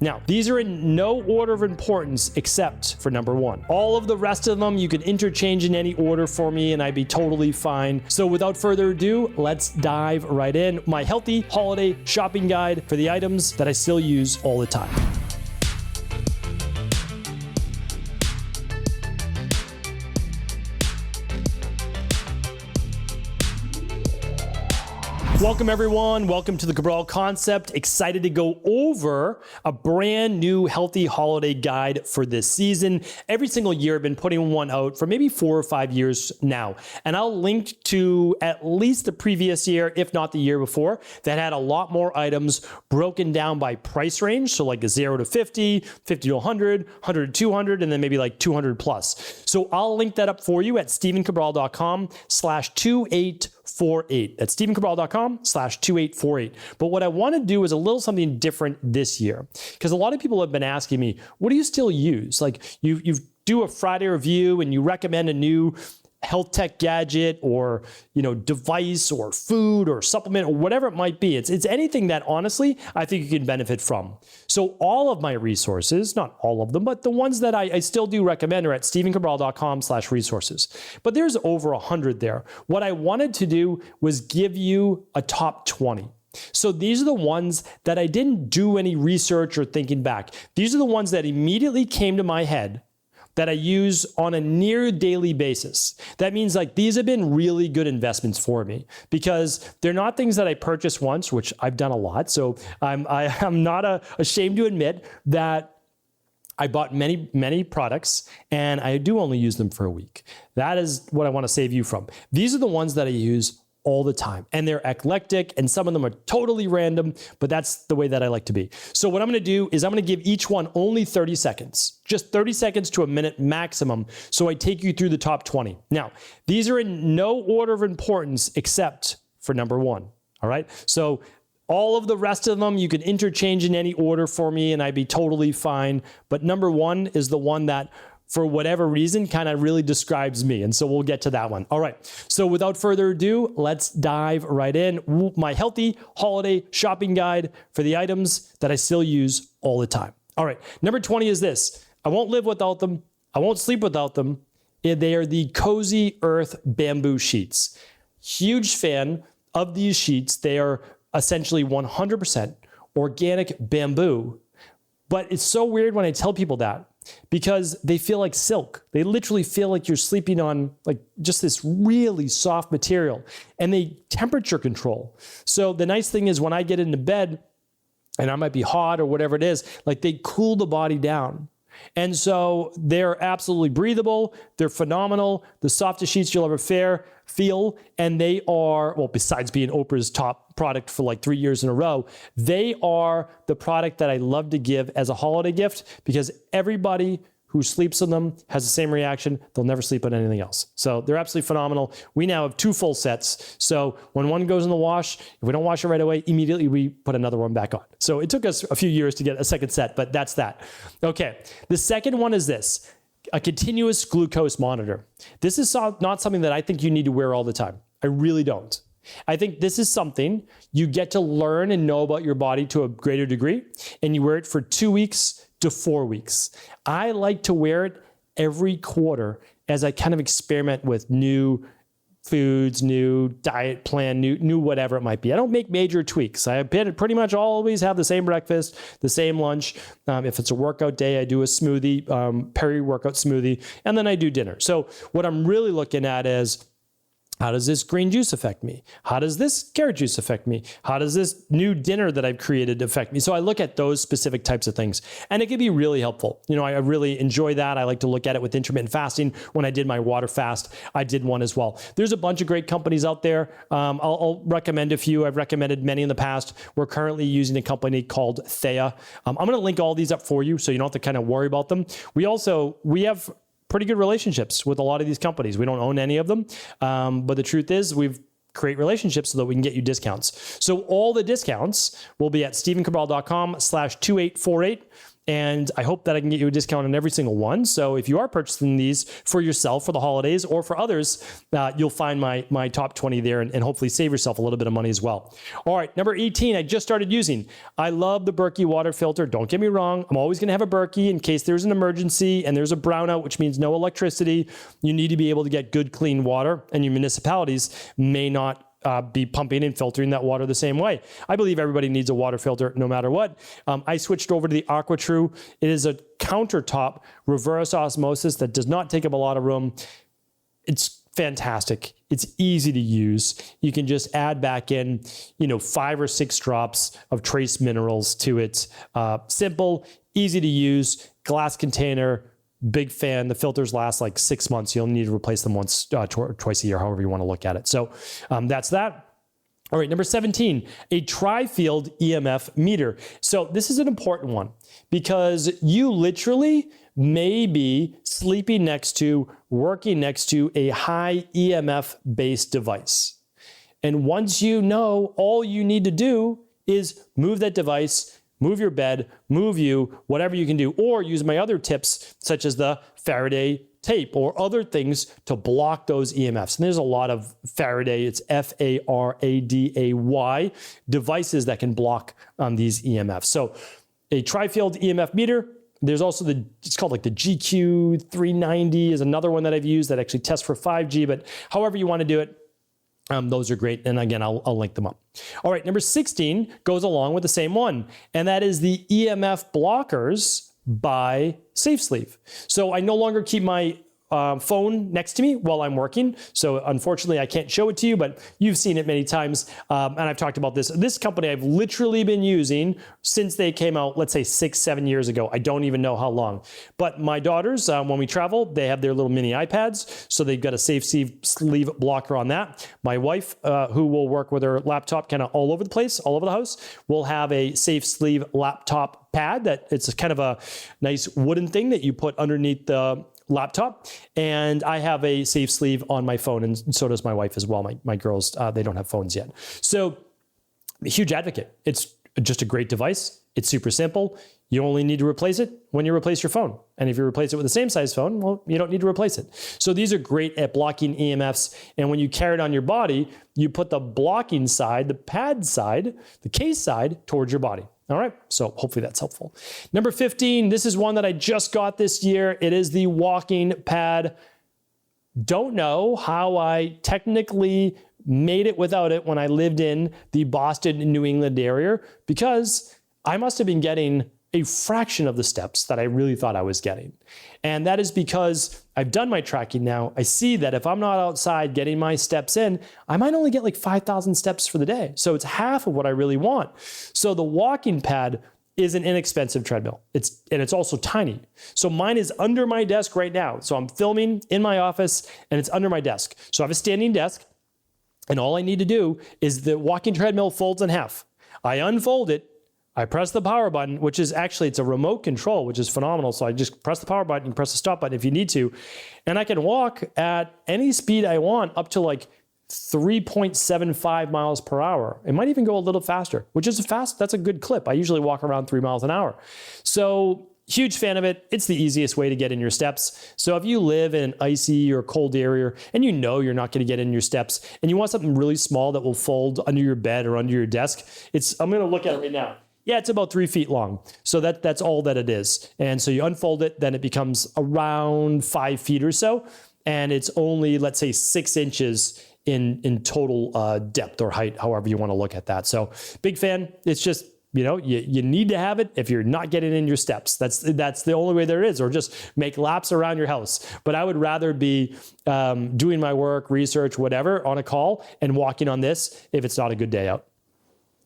Now, these are in no order of importance except for number one. All of the rest of them you can interchange in any order for me and I'd be totally fine. So without further ado, let's dive right in. My healthy holiday shopping guide for the items that I still use all the time. Welcome everyone, welcome to the Cabral Concept. Excited to go over a brand new healthy holiday guide for this season. Every single year I've been putting one out for maybe 4 or 5 years now. And I'll link to at least the previous year, if not the year before, that had a lot more items broken down by price range. So like a 0 to 50, 50 to 100, 100 to 200, and then maybe like 200 plus. So I'll link that up for you at stevencabral.com/2848. That's stevencabral.com/2848. But what I want to do is a little something different this year, because a lot of people have been asking me, what do you still use? Like you do a Friday review and you recommend a new health tech gadget or, device or food or supplement or whatever it might be. It's anything that honestly, I think you can benefit from. So all of my resources, not all of them, but the ones that I still do recommend are at stevencabral.com/resources. But there's over 100 there. What I wanted to do was give you a top 20. So these are the ones that I didn't do any research or thinking back. These are the ones that immediately came to my head that I use on a near daily basis. That means like these have been really good investments for me because they're not things that I purchased once, which I've done a lot. So I'm not ashamed to admit that I bought many products and I do only use them for a week. That is what I want to save you from. These are the ones that I use all the time. And they're eclectic and some of them are totally random, but that's the way that I like to be. So what I'm going to do is I'm going to give each one only 30 seconds, just 30 seconds to a minute maximum. So I take you through the top 20. Now, these are in no order of importance except for number one. All right. So all of the rest of them you can interchange in any order for me and I'd be totally fine. But number one is the one that for whatever reason, kind of really describes me. And so we'll get to that one. All right. So without further ado, let's dive right in. My healthy holiday shopping guide for the items that I still use all the time. All right. Number 20 is this. I won't live without them. I won't sleep without them. They are the Cozy Earth bamboo sheets. Huge fan of these sheets. They are essentially 100% organic bamboo. But it's so weird when I tell people that, because they feel like silk. They literally feel like you're sleeping on like just this really soft material, and they temperature control. So the nice thing is when I get into bed and I might be hot or whatever it is, like they cool the body down. And so they're absolutely breathable. They're phenomenal. The softest sheets you'll ever feel. And they are, well, besides being Oprah's top product for like 3 years in a row, they are the product that I love to give as a holiday gift because everybody who sleeps in them has the same reaction. They'll never sleep on anything else. So they're absolutely phenomenal. We now have 2 full sets. So when one goes in the wash, if we don't wash it right away, immediately we put another one back on. So it took us a few years to get a second set, but that's that. Okay, the second one is this, a continuous glucose monitor. This is not something that I think you need to wear all the time. I really don't. I think this is something you get to learn and know about your body to a greater degree, and you wear it for 2 weeks to 4 weeks. I like to wear it every quarter as I kind of experiment with new foods, new diet plan, new whatever it might be. I don't make major tweaks. I pretty much always have the same breakfast, the same lunch. If it's a workout day, I do a smoothie, peri-workout smoothie, and then I do dinner. So what I'm really looking at is, how does this green juice affect me? How does this carrot juice affect me? How does this new dinner that I've created affect me? So I look at those specific types of things, and it can be really helpful. I really enjoy that. I like to look at it with intermittent fasting. When I did my water fast, I did one as well. There's a bunch of great companies out there. I'll recommend a few. I've recommended many in the past. We're currently using a company called Thea. I'm going to link all these up for you so you don't have to kind of worry about them. We have pretty good relationships with a lot of these companies. We don't own any of them. But the truth is we've create relationships so that we can get you discounts. So all the discounts will be at stevencabral.com/2848. and I hope that I can get you a discount on every single one. So if you are purchasing these for yourself for the holidays or for others, you'll find my top 20 there and hopefully save yourself a little bit of money as well. All right, number 18, I just started using. I love the Berkey water filter. Don't get me wrong. I'm always going to have a Berkey in case there's an emergency and there's a brownout, which means no electricity. You need to be able to get good, clean water, and your municipalities may not be pumping and filtering that water the same way. I believe everybody needs a water filter no matter what. I switched over to the AquaTrue. It is a countertop reverse osmosis that does not take up a lot of room. It's fantastic. It's easy to use. You can just add back in, 5 or 6 drops of trace minerals to it. Simple, easy to use, glass container. Big fan. The filters last like 6 months. You'll need to replace them once, twice a year, however you want to look at it. So that's that. All right, number 17, a Trifield EMF meter. So this is an important one because you literally may be sleeping next to, working next to a high EMF based device. And once you know, all you need to do is move that device, move your bed, move you, whatever you can do, or use my other tips, such as the Faraday tape or other things to block those EMFs. And there's a lot of Faraday, it's Faraday devices that can block these EMFs. So a Trifield EMF meter. There's also it's called like the GQ390 is another one that I've used that actually tests for 5G, but however you want to do it, those are great. And again, I'll link them up. All right, number 16 goes along with the same one, and that is the EMF blockers by SafeSleeve. So I no longer keep my phone next to me while I'm working. So unfortunately, I can't show it to you, but you've seen it many times. And I've talked about this. This company I've literally been using since they came out, let's say 6-7 years ago. I don't even know how long. But my daughters, when we travel, they have their little mini iPads. So they've got a SafeSleeve blocker on that. My wife, who will work with her laptop kind of all over the place, all over the house, will have a SafeSleeve laptop pad that it's kind of a nice wooden thing that you put underneath the laptop. And I have a SafeSleeve on my phone, and so does my wife as well. My girls, they don't have phones yet. So a huge advocate. It's just a great device. It's super simple. You only need to replace it when you replace your phone. And if you replace it with the same size phone, well, you don't need to replace it. So these are great at blocking EMFs. And when you carry it on your body, you put the blocking side, the pad side, the case side towards your body. All right, so hopefully that's helpful. Number 15, this is one that I just got this year. It is the walking pad. Don't know how I technically made it without it when I lived in the Boston and New England area, because I must have been getting a fraction of the steps that I really thought I was getting. And that is because I've done my tracking now. I see that if I'm not outside getting my steps in, I might only get like 5,000 steps for the day. So it's half of what I really want. So the walking pad is an inexpensive treadmill. It's also tiny. So mine is under my desk right now. So I'm filming in my office and it's under my desk. So I have a standing desk, and all I need to do is the walking treadmill folds in half. I unfold it, I press the power button, which is actually, it's a remote control, which is phenomenal. So I just press the power button, you press the stop button if you need to. And I can walk at any speed I want up to like 3.75 miles per hour. It might even go a little faster, which is that's a good clip. I usually walk around 3 miles an hour. So huge fan of it. It's the easiest way to get in your steps. So if you live in an icy or cold area and you know you're not going to get in your steps and you want something really small that will fold under your bed or under your desk, I'm going to look at it right now. Yeah, it's about 3 feet long. So that's all that it is. And so you unfold it, then it becomes around 5 feet or so. And it's only, let's say, 6 inches in total depth or height, however you want to look at that. So big fan. It's just, you need to have it if you're not getting in your steps. That's the only way there is, or just make laps around your house. But I would rather be doing my work, research, whatever, on a call and walking on this if it's not a good day out.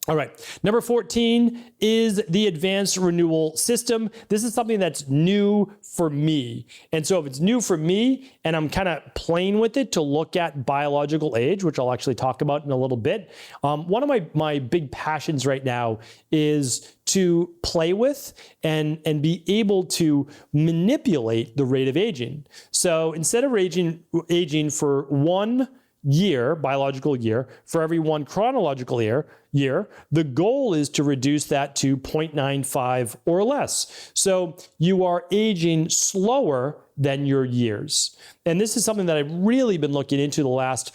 All right, number 14 is the advanced renewal system. This is something that's new for me. And so if it's new for me and I'm kind of playing with it to look at biological age, which I'll actually talk about in a little bit, one of my big passions right now is to play with and be able to manipulate the rate of aging. So instead of aging for 1 year, biological year, for every 1 chronological year, the goal is to reduce that to 0.95 or less. So you are aging slower than your years. And this is something that I've really been looking into the last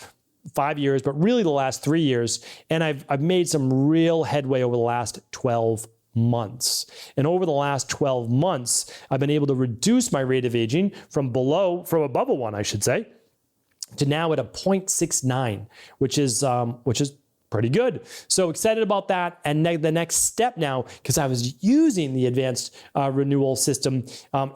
5 years, but really the last 3 years. And I've made some real headway over the last 12 months. And over the last 12 months, I've been able to reduce my rate of aging from above a 1, I should say, to now at a 0.69, which is pretty good. So excited about that. And the next step now, because I was using the advanced renewal system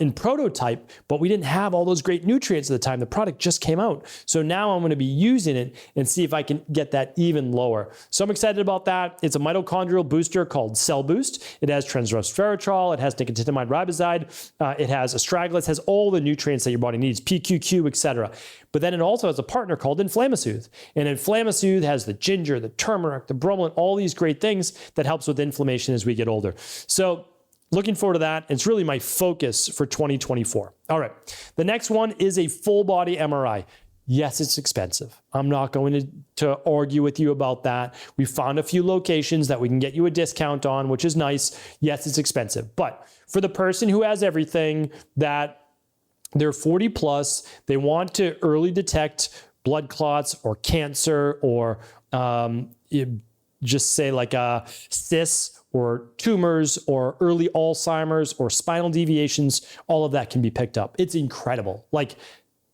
in prototype, but we didn't have all those great nutrients at the time. The product just came out. So now I'm going to be using it and see if I can get that even lower. So I'm excited about that. It's a mitochondrial booster called Cell Boost. It has transresveratrol. It has nicotinamide riboside. It has astragalus. Has all the nutrients that your body needs, PQQ, etc. But then it also has a partner called Inflammasoothe. And Inflammasoothe has the ginger, the turmeric, the bromelain, all these great things that helps with inflammation as we get older. So looking forward to that. It's really my focus for 2024. All right. The next one is a full body MRI. Yes, it's expensive. I'm not going to argue with you about that. We found a few locations that we can get you a discount on, which is nice. Yes, it's expensive. But for the person who has everything, that they're 40 plus, they want to early detect blood clots or cancer or just say like cysts or tumors or early Alzheimer's or spinal deviations, all of that can be picked up. It's incredible.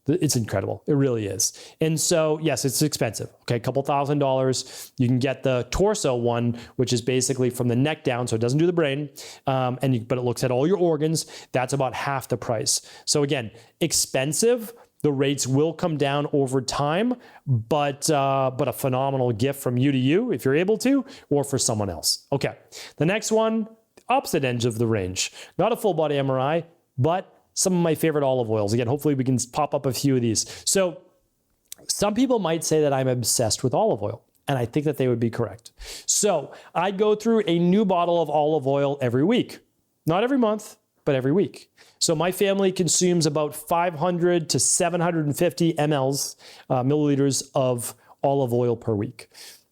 It's incredible. It really is. And so, yes, it's expensive. Okay, a couple $1,000s. You can get the torso one, which is basically from the neck down, so it doesn't do the brain, but it looks at all your organs. That's about half the price. So again, expensive. The rates will come down over time, but a phenomenal gift from you to you, if you're able to, or for someone else. Okay, the next one, opposite ends of the range. Not a full body MRI, but some of my favorite olive oils. Again, hopefully we can pop up a few of these. So some people might say that I'm obsessed with olive oil, and I think that they would be correct. So I go through a new bottle of olive oil every week. Not every month, but every week. So my family consumes about 500 to 750 milliliters of olive oil per week.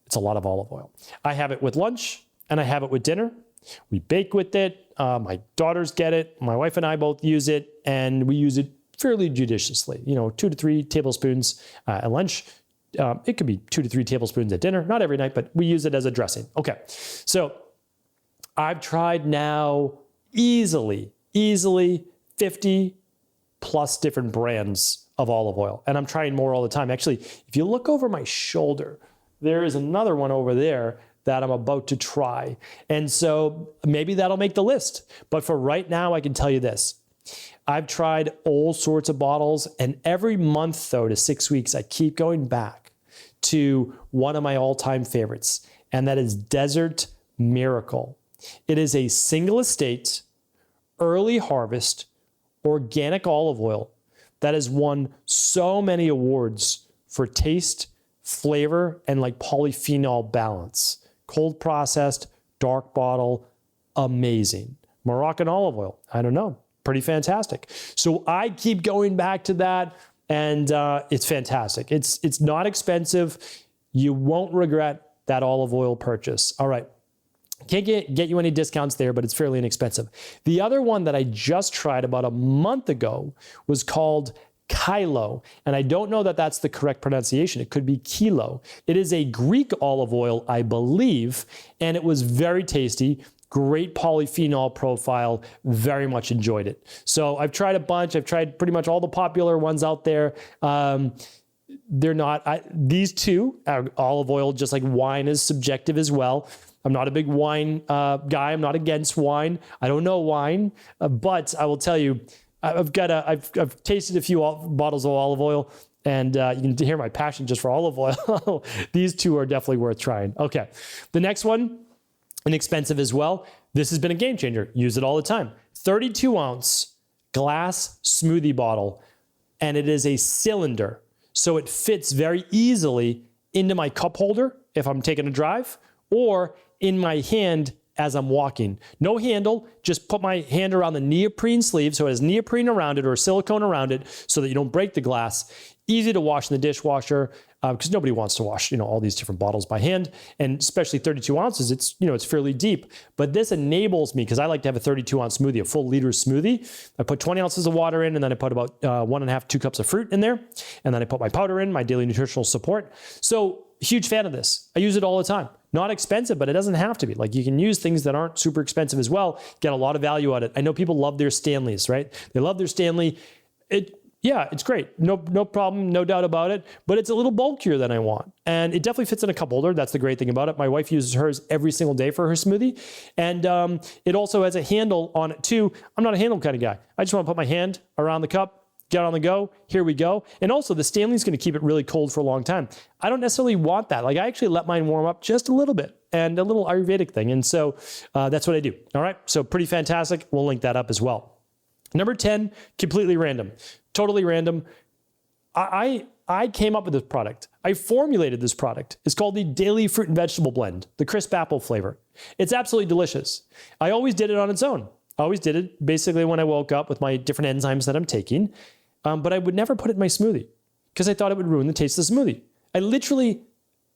It's a lot of olive oil. I have it with lunch and I have it with dinner. We bake with it. My daughters get it. My wife and I both use it, and we use it fairly judiciously. 2 to 3 tablespoons at lunch. It could be 2 to 3 tablespoons at dinner. Not every night, but we use it as a dressing. Okay. So I've tried now easily 50 plus different brands of olive oil, and I'm trying more all the time. Actually, if you look over my shoulder, there is another one over there that I'm about to try. And so maybe that'll make the list. But for right now, I can tell you this. I've tried all sorts of bottles, and every month, though, to 6 weeks, I keep going back to one of my all-time favorites, and that is Desert Miracle. It is a single estate, early harvest, organic olive oil that has won so many awards for taste, flavor, and polyphenol balance. Cold processed, dark bottle, amazing. Moroccan olive oil, I don't know, pretty fantastic. So I keep going back to that, and it's fantastic. It's not expensive. You won't regret that olive oil purchase. All right. Can't get you any discounts there, but it's fairly inexpensive. The other one that I just tried about a month ago was called Kylo, and I don't know that that's the correct pronunciation. It could be Kilo. It is a Greek olive oil, I believe, and it was very tasty. Great polyphenol profile. Very much enjoyed it. So I've tried a bunch. I've tried pretty much all the popular ones out there. They're not, these two, olive oil, just like wine, is subjective as well. I'm not a big wine guy. I'm not against wine. I don't know wine, but I will tell you, I've tasted a few bottles of olive oil, and you can hear my passion just for olive oil. These two are definitely worth trying. Okay, the next one, inexpensive as well. This has been a game changer. Use it all the time. 32-ounce glass smoothie bottle, and it is a cylinder, so it fits very easily into my cup holder if I'm taking a drive, or in my hand as I'm walking. No handle, just put my hand around the neoprene sleeve, so it has neoprene around it or silicone around it so that you don't break the glass. easy to wash in the dishwasher because nobody wants to wash, all these different bottles by hand, and especially 32 ounces, it's fairly deep. But this enables me, because I like to have a 32-ounce smoothie, a full liter smoothie. I put 20 ounces of water in, and then I put about 1.5, 2 cups of fruit in there. And then I put my powder in, my daily nutritional support. So huge fan of this. I use it all the time. Not expensive, but it doesn't have to be. Like, you can use things that aren't super expensive as well, get a lot of value out of it. I know people love their Stanleys, right? They love their Stanley. Yeah, it's great. No problem, no doubt about it. But it's a little bulkier than I want. And it definitely fits in a cup holder. That's the great thing about it. My wife uses hers every single day for her smoothie. And it also has a handle on it too. I'm not a handle kind of guy. I just want to put my hand around the cup, get on the go. Here we go. And also the Stanley's going to keep it really cold for a long time. I don't necessarily want that. Like, I actually let mine warm up just a little bit, and a little Ayurvedic thing. And so that's what I do. All right. So pretty fantastic. We'll link that up as well. Number 10, completely random. Totally random. I came up with this product. I formulated this product. It's called the Daily Fruit and Vegetable Blend, the crisp apple flavor. It's absolutely delicious. I always did it on its own. I always did it basically when I woke up with my different enzymes that I'm taking. But I would never put it in my smoothie because I thought it would ruin the taste of the smoothie. I literally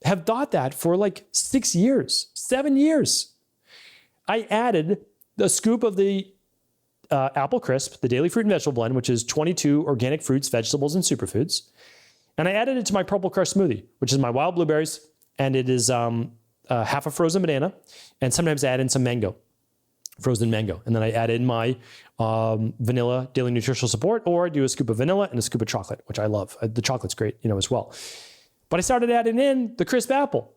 have thought that for like 6 years, 7 years. I added a scoop of the apple crisp, the Daily Fruit and Vegetable Blend, which is 22 organic fruits, vegetables, and superfoods. And I added it to my Purple Crush smoothie, which is my wild blueberries, and it is half a frozen banana, and sometimes I add in some mango, frozen mango. And then I add in my vanilla daily nutritional support, or I do a scoop of vanilla and a scoop of chocolate, which I love. The chocolate's great, as well. But I started adding in the crisp apple,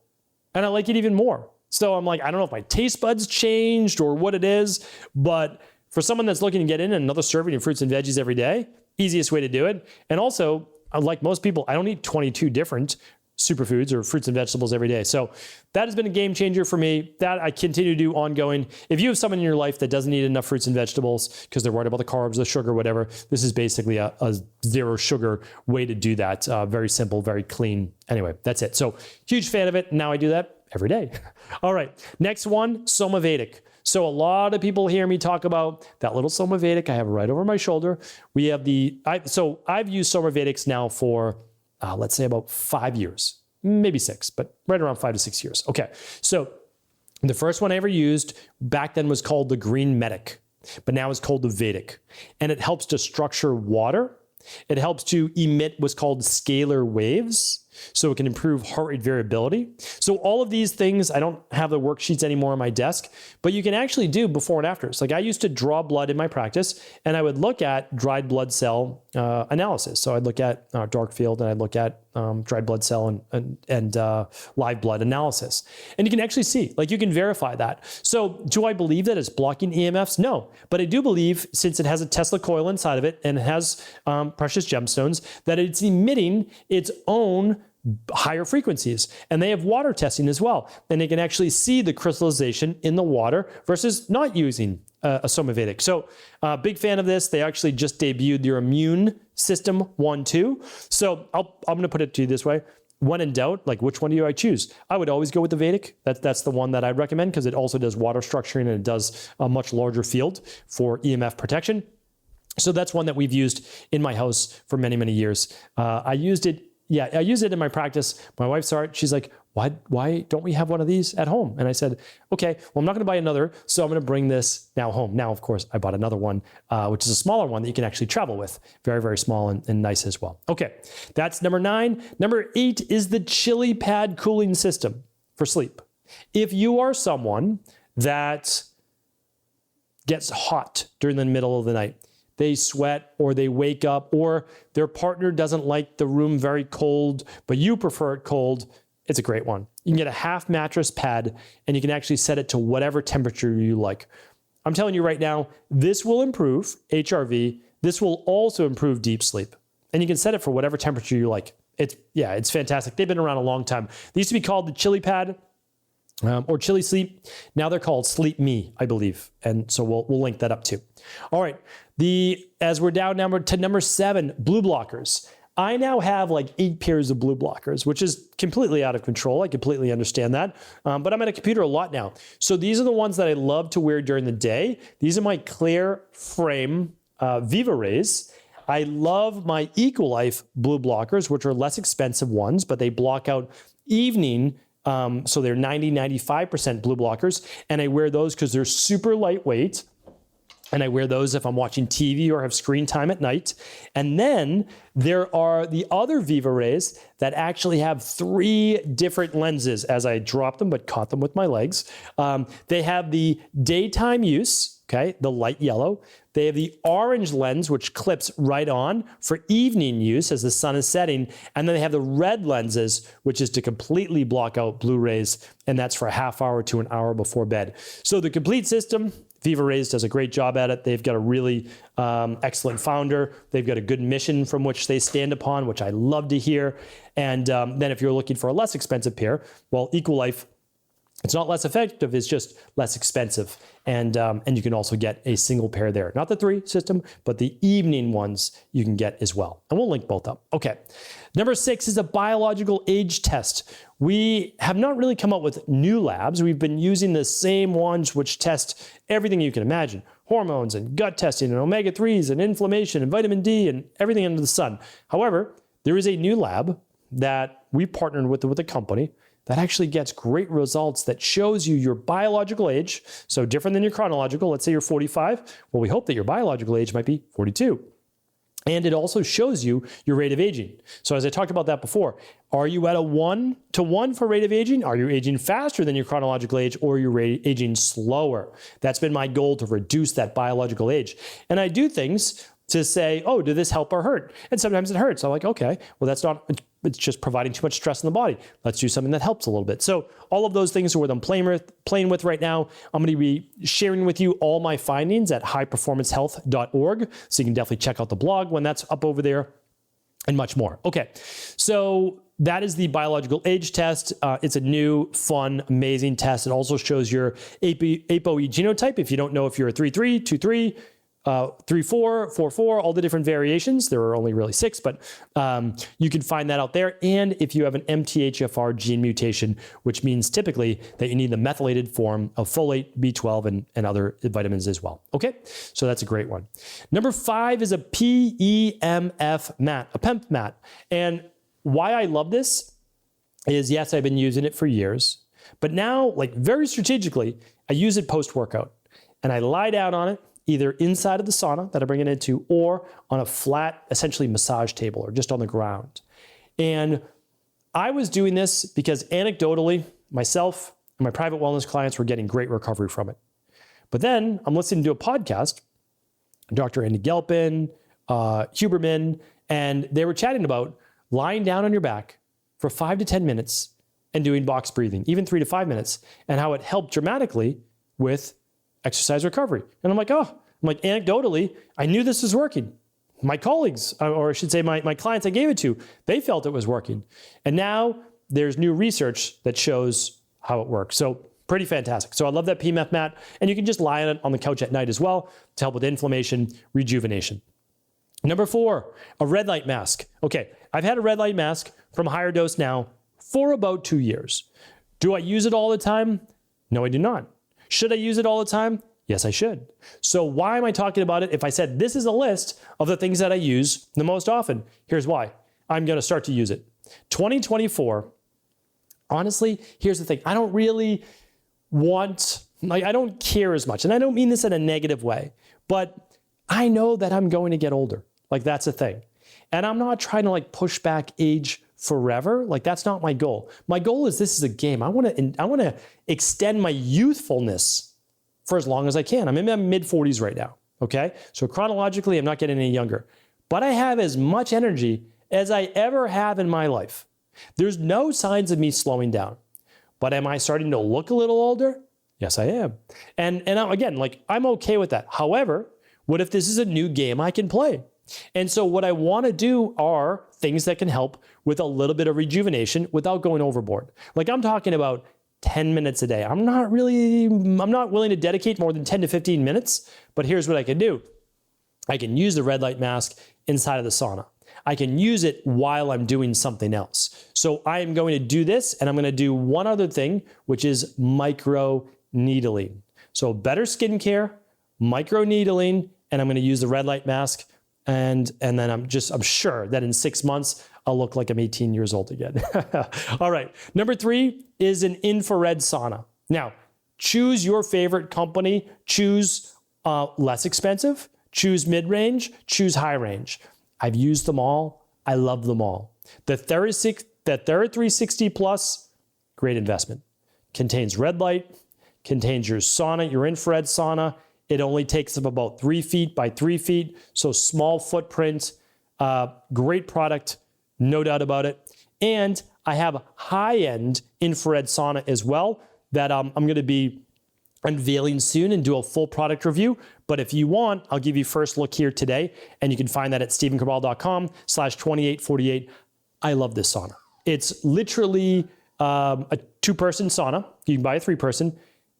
and I like it even more. So I'm like, I don't know if my taste buds changed or what it is, but for someone that's looking to get in another serving of fruits and veggies every day, easiest way to do it. And also, like most people, I don't eat 22 different superfoods or fruits and vegetables every day. So that has been a game changer for me. That I continue to do ongoing. If you have someone in your life that doesn't eat enough fruits and vegetables because they're worried about the carbs, the sugar, whatever, this is basically a zero sugar way to do that. Very simple, very clean. Anyway, that's it. So huge fan of it. Now I do that every day. All right. Next one, Somavedic. So a lot of people hear me talk about that little Somavedic I have right over my shoulder. We have I've used Somavedics now for, let's say about 5 years, maybe 6, but right around 5 to 6 years. Okay. So the first one I ever used back then was called the Green Medic, but now it's called the Vedic. And it helps to structure water. It helps to emit what's called scalar waves, so it can improve heart rate variability. So all of these things, I don't have the worksheets anymore on my desk, but you can actually do before and afters. Like, I used to draw blood in my practice, and I would look at dried blood cell analysis. So I'd look at dark field, and I'd look at dried blood cell and live blood analysis. And you can actually see, like, you can verify that. So do I believe that it's blocking EMFs? No, but I do believe, since it has a Tesla coil inside of it and it has precious gemstones, that it's emitting its own higher frequencies. And they have water testing as well. And they can actually see the crystallization in the water versus not using a Somavedic. So big fan of this. They actually just debuted their immune system 1-2. So I'm going to put it to you this way. When in doubt, like, which one do I choose? I would always go with the Vedic. That's the one that I'd recommend, because it also does water structuring and it does a much larger field for EMF protection. So that's one that we've used in my house for many, many years. I used it in my practice. My wife saw it. She's like, why don't we have one of these at home? And I said, okay, well, I'm not going to buy another, so I'm going to bring this now home. Now, of course, I bought another one, which is a smaller one that you can actually travel with. Very, very small and nice as well. Okay, that's number 9. Number 8 is the Chili Pad cooling system for sleep. If you are someone that gets hot during the middle of the night, they sweat, or they wake up, or their partner doesn't like the room very cold, but you prefer it cold, it's a great one. You can get a half mattress pad, and you can actually set it to whatever temperature you like. I'm telling you right now, this will improve HRV. This will also improve deep sleep. And you can set it for whatever temperature you like. It's fantastic. They've been around a long time. They used to be called the Chili Pad. Or Chili Sleep. Now they're called Sleep Me, I believe. And so we'll link that up too. All right. As we're down to number 7, blue blockers. I now have like 8 pairs of blue blockers, which is completely out of control. I completely understand that. But I'm at a computer a lot now. So these are the ones that I love to wear during the day. These are my clear frame Viva Rays. I love my Equalife blue blockers, which are less expensive ones, but they block out evening. So they're 95% blue blockers. And I wear those because they're super lightweight. And I wear those if I'm watching TV or have screen time at night. And then there are the other Viva Rays that actually have 3 different lenses as I drop them, but caught them with my legs. They have the daytime use, okay, the light yellow. They have the orange lens, which clips right on for evening use as the sun is setting. And then they have the red lenses, which is to completely block out blue rays. And that's for a half hour to an hour before bed. So the complete system, Viva Rays does a great job at it. They've got a really excellent founder. They've got a good mission from which they stand upon, which I love to hear. And then if you're looking for a less expensive pair, well, Equalife, it's not less effective, it's just less expensive. And you can also get a single pair there. Not the 3 system, but the evening ones you can get as well. And we'll link both up. Okay. Number 6 is a biological age test. We have not really come up with new labs. We've been using the same ones which test everything you can imagine. Hormones and gut testing and omega-3s and inflammation and vitamin D and everything under the sun. However, there is a new lab that we partnered with a company that actually gets great results that shows you your biological age. So different than your chronological. Let's say you're 45. Well, we hope that your biological age might be 42. And it also shows you your rate of aging. So as I talked about that before, are you at a 1-to-1 for rate of aging? Are you aging faster than your chronological age, or are you aging slower? That's been my goal, to reduce that biological age. And I do things to say, oh, did this help or hurt? And sometimes it hurts. I'm like, okay, well, that's not, it's just providing too much stress in the body. Let's do something that helps a little bit. So all of those things are what I'm playing with right now. I'm going to be sharing with you all my findings at highperformancehealth.org. So you can definitely check out the blog when that's up over there, and much more. Okay, so that is the biological age test. It's a new, fun, amazing test. It also shows your ApoE genotype. If you don't know if you're a 3-3, 2-3, 3-4, 4-4, all the different variations. There are only really 6, but you can find that out there. And if you have an MTHFR gene mutation, which means typically that you need the methylated form of folate, B12, and other vitamins as well. Okay, so that's a great one. Number 5 is a PEMF mat, a PEMF mat. And why I love this is, yes, I've been using it for years, but now, like very strategically, I use it post-workout. And I lie down on it, either inside of the sauna that I bring it into, or on a flat, essentially massage table, or just on the ground. And I was doing this because anecdotally, myself and my private wellness clients were getting great recovery from it. But then I'm listening to a podcast, Dr. Andy Gelpin, Huberman, and they were chatting about lying down on your back for 5 to 10 minutes and doing box breathing, even 3 to 5 minutes, and how it helped dramatically with exercise recovery. And I'm like, anecdotally, I knew this was working. My colleagues, or I should say my clients I gave it to, they felt it was working. And now there's new research that shows how it works. So pretty fantastic. So I love that PEMF mat. And you can just lie on it on the couch at night as well to help with inflammation, rejuvenation. Number 4, a red light mask. Okay, I've had a red light mask from Higher Dose now for about 2 years. Do I use it all the time? No, I do not. Should I use it all the time? Yes, I should. So why am I talking about it? If I said this is a list of the things that I use the most often, here's why. I'm going to start to use it. 2024, honestly, here's the thing. I don't really I don't care as much. And I don't mean this in a negative way, but I know that I'm going to get older. Like, that's the thing. And I'm not trying to push back age forever. That's not my goal. My goal is, this is a game. I want to extend my youthfulness for as long as I can. I'm in my mid-40s right now, okay? So chronologically, I'm not getting any younger. But I have as much energy as I ever have in my life. There's no signs of me slowing down. But am I starting to look a little older? Yes, I am. And again, I'm okay with that. However, what if this is a new game I can play? And so what I want to do are things that can help with a little bit of rejuvenation without going overboard. I'm talking about 10 minutes a day. I'm not willing to dedicate more than 10 to 15 minutes, but here's what I can do. I can use the red light mask inside of the sauna. I can use it while I'm doing something else. So I am going to do this, and I'm going to do one other thing, which is micro needling. So better skincare, micro needling, and I'm going to use the red light mask And then I'm sure that in 6 months, I'll look like I'm 18 years old again. All right. Number 3 is an infrared sauna. Now, choose your favorite company. Choose less expensive, choose mid-range, choose high-range. I've used them all. I love them all. The Thera 360 Plus, great investment. Contains red light, contains your sauna, your infrared sauna. It only takes up about 3 feet by 3 feet, so small footprint. Great product, no doubt about it. And I have a high-end infrared sauna as well that I'm going to be unveiling soon and do a full product review. But if you want, I'll give you first look here today, and you can find that at stephencabral.com/2848. I love this sauna. It's literally a 2-person sauna. You can buy a 3-person.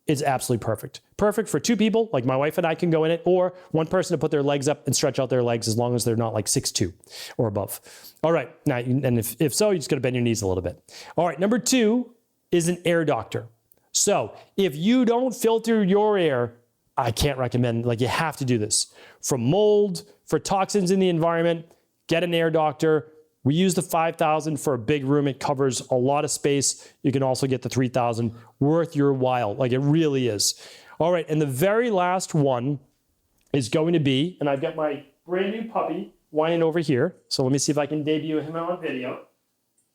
It's absolutely perfect. Perfect for 2 people, like my wife and I can go in it, or 1 person to put their legs up and stretch out their legs as long as they're not like 6'2" or above. All right, now, and if so, you just gotta bend your knees a little bit. All right, number 2 is an air doctor. So if you don't filter your air, I can't recommend, you have to do this. For mold, for toxins in the environment, get an air doctor. We use the 5,000 for a big room. It covers a lot of space. You can also get the 3,000, worth your while. It really is. All right, and the very last one is going to be, and I've got my brand new puppy whining over here. So let me see if I can debut him on video.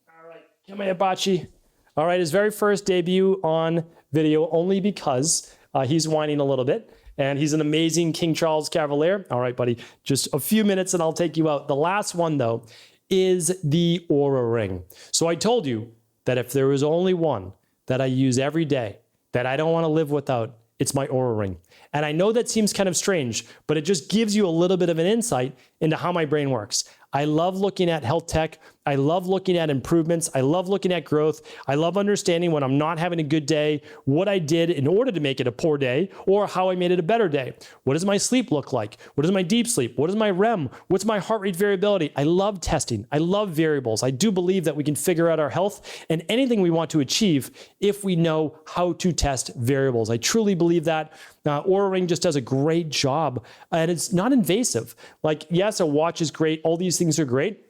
All right, come here, Bachi. All right, his very first debut on video, only because he's whining a little bit. And he's an amazing King Charles Cavalier. All right, buddy, just a few minutes and I'll take you out. The last one, though, is the Oura Ring. So I told you that if there was only one that I use every day that I don't want to live without, it's my Oura Ring. And I know that seems kind of strange, but it just gives you a little bit of an insight into how my brain works. I love looking at health tech. I love looking at improvements. I love looking at growth. I love understanding when I'm not having a good day, what I did in order to make it a poor day, or how I made it a better day. What does my sleep look like? What is my deep sleep? What is my REM? What's my heart rate variability? I love testing. I love variables. I do believe that we can figure out our health and anything we want to achieve if we know how to test variables. I truly believe that. Oura Ring just does a great job, and it's not invasive. Yes, a watch is great. All these things are great.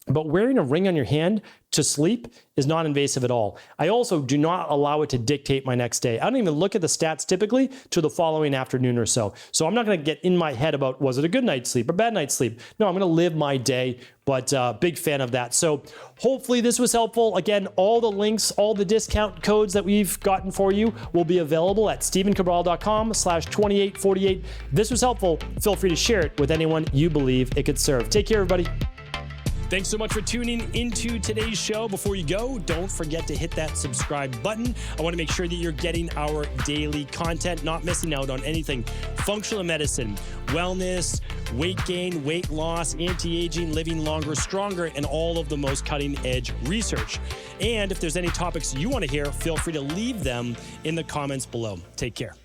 But wearing a ring on your hand to sleep is not invasive at all. I also do not allow it to dictate my next day. I don't even look at the stats typically to the following afternoon or so. So I'm not going to get in my head about, was it a good night's sleep or bad night's sleep? No, I'm going to live my day, but big fan of that. So hopefully this was helpful. Again, all the links, all the discount codes that we've gotten for you will be available at stephencabral.com/2848. This was helpful. Feel free to share it with anyone you believe it could serve. Take care, everybody. Thanks so much for tuning into today's show. Before you go, don't forget to hit that subscribe button. I want to make sure that you're getting our daily content, not missing out on anything functional medicine, wellness, weight gain, weight loss, anti-aging, living longer, stronger, and all of the most cutting-edge research. And if there's any topics you want to hear, feel free to leave them in the comments below. Take care.